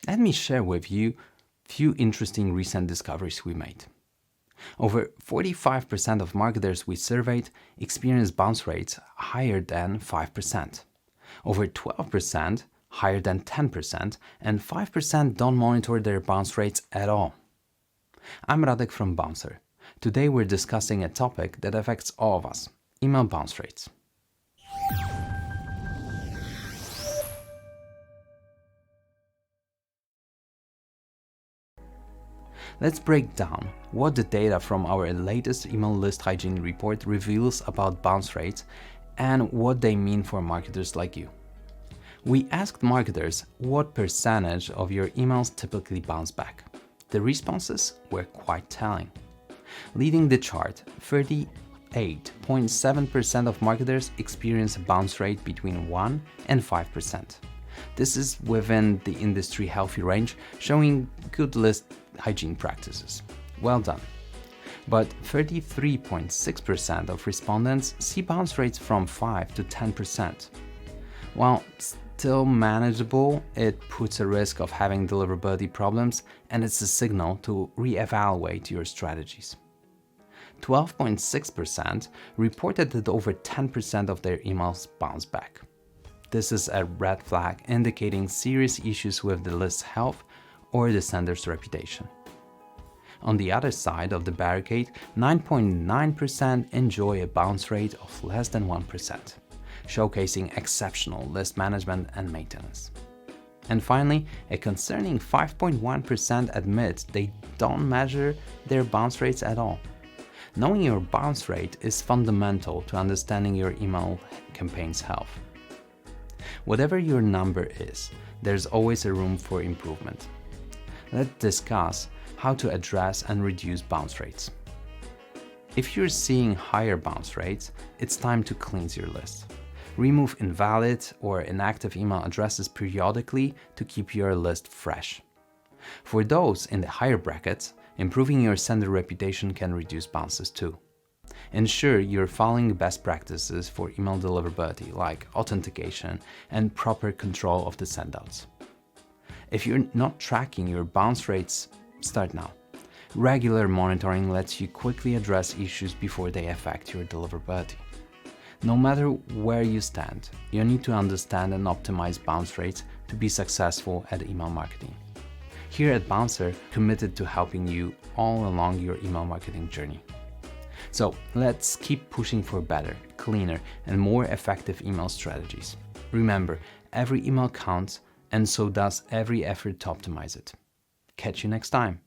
Let me share with you a few interesting recent discoveries we made. Over 45% of marketers we surveyed experience bounce rates higher than 5%. Over 12% higher than 10%, and 5% don't monitor their bounce rates at all. I'm Radek from Bouncer. Today we're discussing a topic that affects all of us, email bounce rates. Let's break down what the data from our latest email list hygiene report reveals about bounce rates and what they mean for marketers like you. We asked marketers what percentage of your emails typically bounce back. The responses were quite telling. Leading the chart, 38.7% of marketers experience a bounce rate between 1 and 5%. This is within the industry healthy range, showing good list hygiene practices. Well done. But 33.6% of respondents see bounce rates from 5 to 10%. While still manageable, it puts a risk of having deliverability problems, and it's a signal to reevaluate your strategies. 12.6% reported that over 10% of their emails bounce back. This is a red flag indicating serious issues with the list's health or the sender's reputation. On the other side of the barricade, 9.9% enjoy a bounce rate of less than 1%, showcasing exceptional list management and maintenance. And finally, a concerning 5.1% admit they don't measure their bounce rates at all. Knowing your bounce rate is fundamental to understanding your email campaign's health. Whatever your number is, there's always a room for improvement. Let's discuss how to address and reduce bounce rates. If you're seeing higher bounce rates, it's time to cleanse your list. Remove invalid or inactive email addresses periodically to keep your list fresh. For those in the higher brackets, improving your sender reputation can reduce bounces too. Ensure you're following best practices for email deliverability like authentication and proper control of the sendouts. If you're not tracking your bounce rates, start now. Regular monitoring lets you quickly address issues before they affect your deliverability. No matter where you stand, you need to understand and optimize bounce rates to be successful at email marketing. Here at Bouncer, committed to helping you all along your email marketing journey. So let's keep pushing for better, cleaner, and more effective email strategies. Remember, every email counts, and so does every effort to optimize it. Catch you next time.